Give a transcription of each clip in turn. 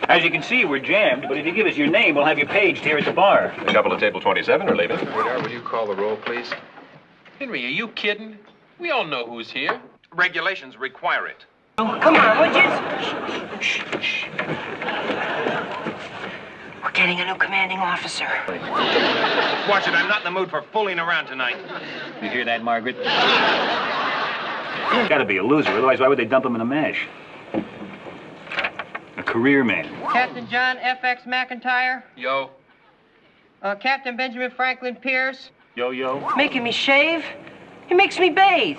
As you can see, we're jammed, but if you give us your name, we'll have you paged here at the bar. A couple of table 27 are leaving. Radar, will you call the roll, please? Henry, are you kidding? We all know who's here. Regulations require it. Oh, come on, would you? Shh. We're getting a new commanding officer. Watch it, I'm not in the mood for fooling around tonight. You hear that, Margaret? Gotta be a loser, otherwise why would they dump him in a mash? A career man. Captain John F.X. McIntyre. Yo. Captain Benjamin Franklin Pierce. Yo. Making me shave? He makes me bathe.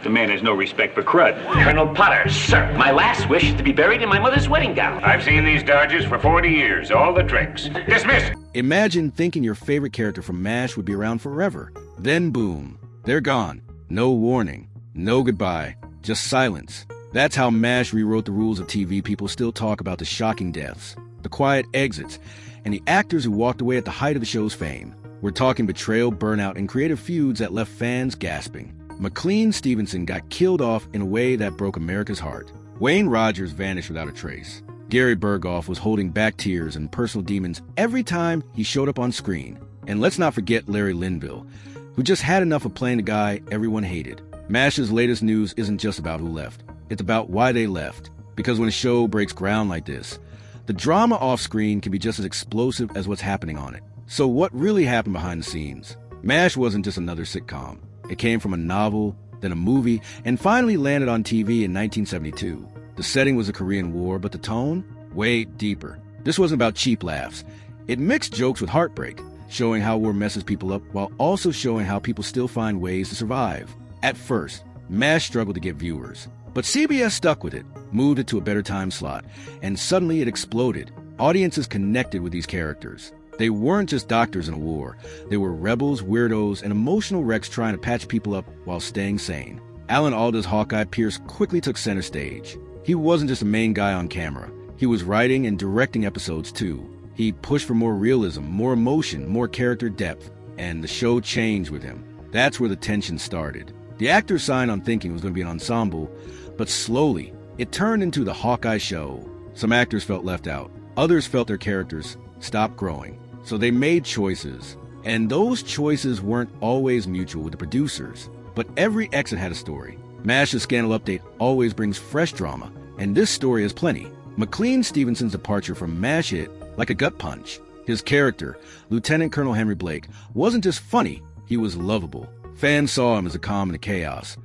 The man has no respect for crud. Colonel Potter, sir, my last wish is to be buried in my mother's wedding gown. I've seen these Dodgers for 40 years, all the tricks. Dismissed! Imagine thinking your favorite character from MASH would be around forever. Then boom, they're gone. No warning, no goodbye, just silence. That's how MASH rewrote the rules of TV. People still talk about the shocking deaths, the quiet exits, and the actors who walked away at the height of the show's fame. We're talking betrayal, burnout, and creative feuds that left fans gasping. McLean Stevenson got killed off in a way that broke America's heart. Wayne Rogers vanished without a trace. Gary Burghoff was holding back tears and personal demons every time he showed up on screen. And let's not forget Larry Linville, who just had enough of playing the guy everyone hated. MASH's latest news isn't just about who left. It's about why they left. Because when a show breaks ground like this, the drama off-screen can be just as explosive as what's happening on it. So what really happened behind the scenes? MASH wasn't just another sitcom. It came from a novel, then a movie, and finally landed on TV in 1972. The setting was the Korean War, but the tone? Way deeper. This wasn't about cheap laughs. It mixed jokes with heartbreak, showing how war messes people up while also showing how people still find ways to survive. At first, MASH struggled to get viewers, but CBS stuck with it, moved it to a better time slot, and suddenly it exploded. Audiences connected with these characters. They weren't just doctors in a war. They were rebels, weirdos, and emotional wrecks trying to patch people up while staying sane. Alan Alda's Hawkeye Pierce quickly took center stage. He wasn't just a main guy on camera. He was writing and directing episodes too. He pushed for more realism, more emotion, more character depth, and the show changed with him. That's where the tension started. The actors signed on thinking it was going to be an ensemble, but slowly, it turned into the Hawkeye show. Some actors felt left out. Others felt their characters stopped growing. So they made choices, and those choices weren't always mutual with the producers. But every exit had a story. MASH's Scandal Update always brings fresh drama, and this story has plenty. McLean Stevenson's departure from MASH hit like a gut punch. His character, Lieutenant Colonel Henry Blake, wasn't just funny, he was lovable. Fans saw him as a calm in the chaos.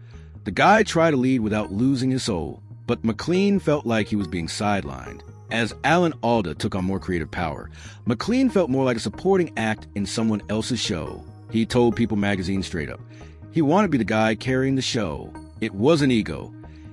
The guy tried to lead without losing his soul, but McLean felt like he was being sidelined. As Alan Alda took on more creative power, McLean felt more like a supporting act in someone else's show. He told People magazine straight up, he wanted to be the guy carrying the show. It wasn't ego.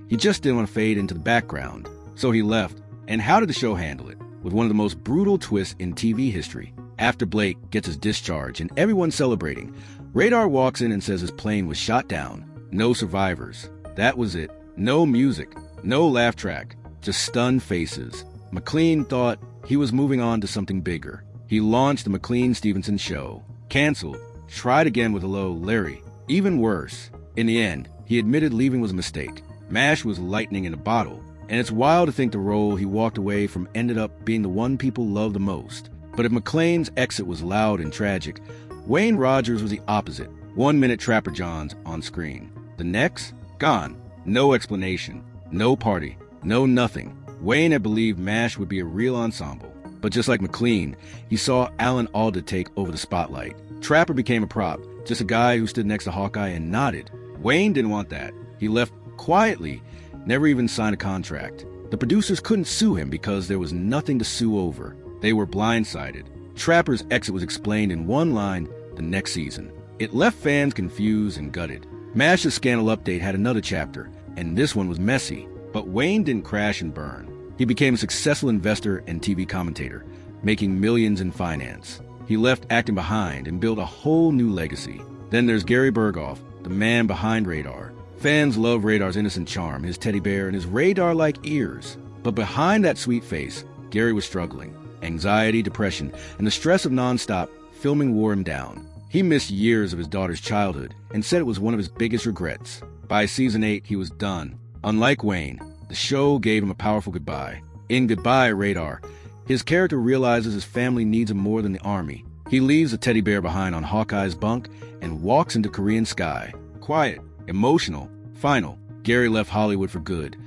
He just didn't want to fade into the background. So he left. And how did the show handle it? With one of the most brutal twists in TV history. After Blake gets his discharge and everyone's celebrating, Radar walks in and says his plane was shot down. No survivors. That was it. No music. No laugh track. Just stunned faces. McLean thought he was moving on to something bigger. He launched the McLean Stevenson show. Canceled. Tried again with hello, Larry. Even worse. In the end, he admitted leaving was a mistake. MASH was lightning in a bottle. And it's wild to think the role he walked away from ended up being the one people loved the most. But if McLean's exit was loud and tragic, Wayne Rogers was the opposite. 1 minute Trapper Johns on screen. The next? Gone. No explanation. No party. No nothing. Wayne had believed MASH would be a real ensemble. But just like McLean, he saw Alan Alda take over the spotlight. Trapper became a prop, just a guy who stood next to Hawkeye and nodded. Wayne didn't want that. He left quietly, never even signed a contract. The producers couldn't sue him because there was nothing to sue over. They were blindsided. Trapper's exit was explained in one line the next season. It left fans confused and gutted. MASH's Scandal Update had another chapter, and this one was messy. But Wayne didn't crash and burn. He became a successful investor and TV commentator, making millions in finance. He left acting behind and built a whole new legacy. Then there's Gary Burghoff, the man behind Radar. Fans love Radar's innocent charm, his teddy bear, and his radar-like ears. But behind that sweet face, Gary was struggling. Anxiety, depression, and the stress of nonstop filming wore him down. He missed years of his daughter's childhood and said it was one of his biggest regrets. By season 8, he was done. Unlike Wayne, the show gave him a powerful goodbye. In Goodbye, Radar, his character realizes his family needs him more than the army. He leaves a teddy bear behind on Hawkeye's bunk and walks into Korean sky. Quiet, emotional, final. Gary left Hollywood for good,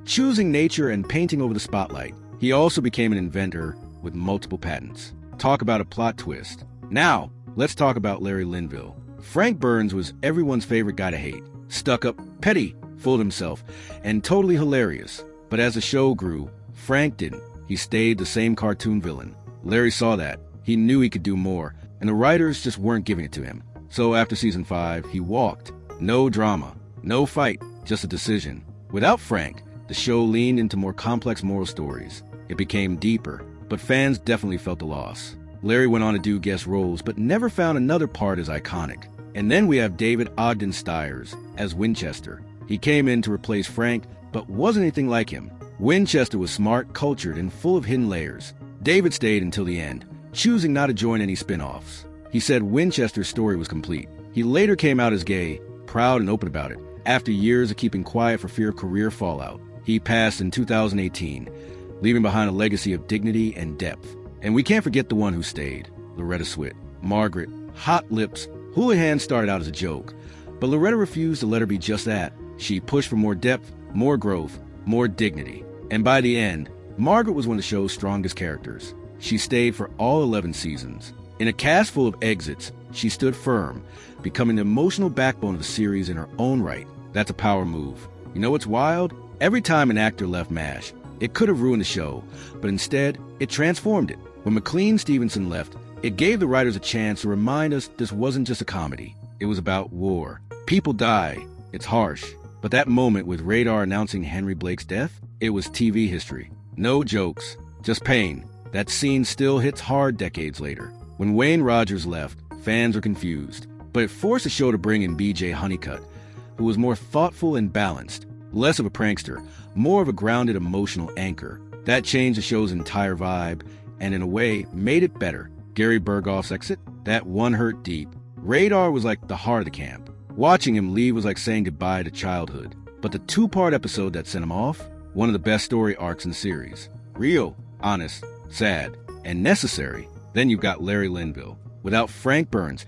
choosing nature and painting over the spotlight. He also became an inventor with multiple patents. Talk about a plot twist. Now, let's talk about Larry Linville. Frank Burns was everyone's favorite guy to hate. Stuck-up, petty, full of himself, and totally hilarious. But as the show grew, Frank didn't. He stayed the same cartoon villain. Larry saw that. He knew he could do more, and the writers just weren't giving it to him. So after season 5, he walked. No drama, no fight, just a decision. Without Frank, the show leaned into more complex moral stories. It became deeper, but fans definitely felt the loss. Larry went on to do guest roles, but never found another part as iconic. And then we have David Ogden Stiers as Winchester. He came in to replace Frank, but wasn't anything like him. Winchester was smart, cultured, and full of hidden layers. David stayed until the end, choosing not to join any spin-offs. He said Winchester's story was complete. He later came out as gay, proud and open about it, after years of keeping quiet for fear of career fallout. He passed in 2018, leaving behind a legacy of dignity and depth. And we can't forget the one who stayed, Loretta Swit. Margaret, hot lips. Houlihan started out as a joke, but Loretta refused to let her be just that. She pushed for more depth, more growth, more dignity. And by the end, Margaret was one of the show's strongest characters. She stayed for all 11 seasons. In a cast full of exits, she stood firm, becoming the emotional backbone of the series in her own right. That's a power move. You know what's wild? Every time an actor left MASH, it could have ruined the show, but instead, it transformed it. When McLean Stevenson left, it gave the writers a chance to remind us this wasn't just a comedy. It was about war. People die. It's harsh. But that moment with Radar announcing Henry Blake's death, it was TV history. No jokes, just pain. That scene still hits hard decades later. When Wayne Rogers left, fans were confused, but it forced the show to bring in B.J. Honeycutt, who was more thoughtful and balanced, less of a prankster, more of a grounded emotional anchor. That changed the show's entire vibe, and in a way, made it better. Gary Burghoff's exit, that one hurt deep. Radar was like the heart of the camp. Watching him leave was like saying goodbye to childhood. But the 2-part episode that sent him off, one of the best story arcs in the series. Real, honest, sad, and necessary. Then you've got Larry Linville. Without Frank Burns,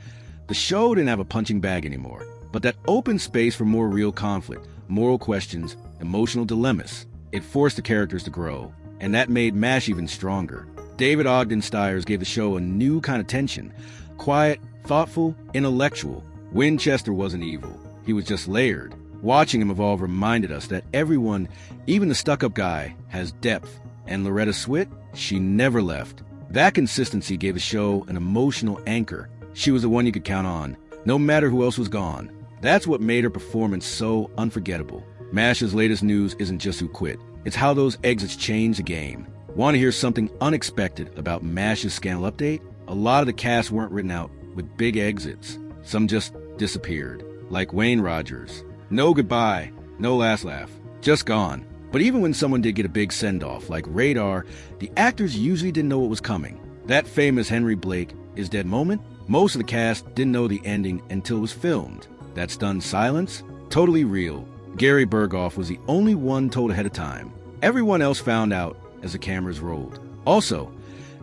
the show didn't have a punching bag anymore. But that opened space for more real conflict, moral questions, emotional dilemmas. It forced the characters to grow, and that made MASH even stronger. David Ogden Stiers gave the show a new kind of tension. Quiet, thoughtful, intellectual. Winchester wasn't evil. He was just layered. Watching him evolve reminded us that everyone, even the stuck-up guy, has depth. And Loretta Swit, she never left. That consistency gave the show an emotional anchor. She was the one you could count on, no matter who else was gone. That's what made her performance so unforgettable. MASH's latest news isn't just who quit. It's how those exits changed the game. Want to hear something unexpected about MASH's Scandal update? A lot of the cast weren't written out with big exits. Some just disappeared, like Wayne Rogers. No goodbye, no last laugh, just gone. But even when someone did get a big send-off, like Radar, the actors usually didn't know what was coming. That famous Henry Blake is dead moment, most of the cast didn't know the ending until it was filmed. That stunned silence, totally real. Gary Burghoff was the only one told ahead of time. Everyone else found out as the cameras rolled. Also,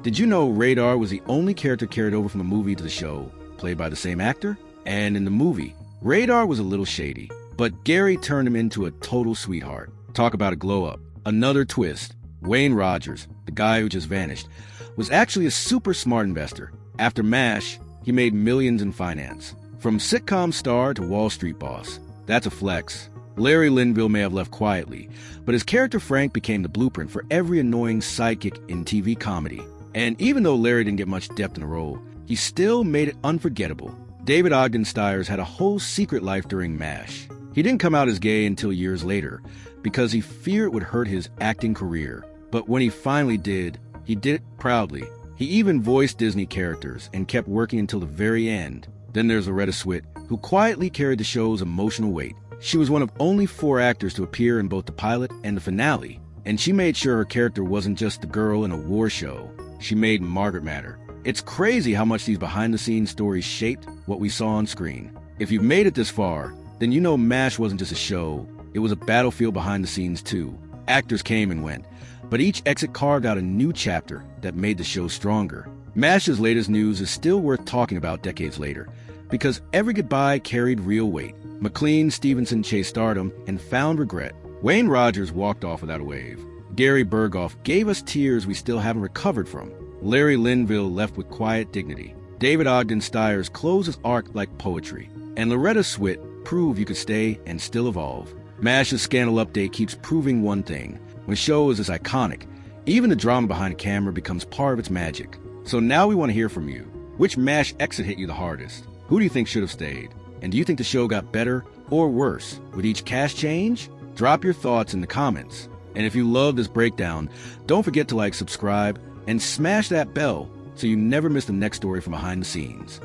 did you know Radar was the only character carried over from the movie to the show, played by the same actor? And in the movie, Radar was a little shady, but Gary turned him into a total sweetheart. Talk about a glow-up. Another twist. Wayne Rogers, the guy who just vanished, was actually a super smart investor. After MASH, he made millions in finance. From sitcom star to Wall Street boss. That's a flex. Larry Linville may have left quietly, but his character Frank became the blueprint for every annoying sidekick in TV comedy. And even though Larry didn't get much depth in the role, he still made it unforgettable. David Ogden Stiers had a whole secret life during MASH. He didn't come out as gay until years later, because he feared it would hurt his acting career. But when he finally did, he did it proudly. He even voiced Disney characters and kept working until the very end. Then there's Loretta Swit, who quietly carried the show's emotional weight. She was one of only 4 actors to appear in both the pilot and the finale, and she made sure her character wasn't just the girl in a war show. She made Margaret matter. It's crazy how much these behind-the-scenes stories shaped what we saw on screen. If you've made it this far, then you know MASH wasn't just a show, it was a battlefield behind the scenes too. Actors came and went, but each exit carved out a new chapter that made the show stronger. MASH's latest news is still worth talking about decades later, because every goodbye carried real weight. McLean Stevenson chased stardom and found regret. Wayne Rogers walked off without a wave. Gary Burghoff gave us tears we still haven't recovered from. Larry Linville left with quiet dignity. David Ogden Stiers closed his arc like poetry. And Loretta Swit proved you could stay and still evolve. MASH's Scandal Update keeps proving one thing. When shows is iconic, even the drama behind the camera becomes part of its magic. So now we want to hear from you. Which MASH exit hit you the hardest? Who do you think should have stayed? And do you think the show got better or worse with each cast change? Drop your thoughts in the comments. And if you love this breakdown, don't forget to like, subscribe, and smash that bell so you never miss the next story from behind the scenes.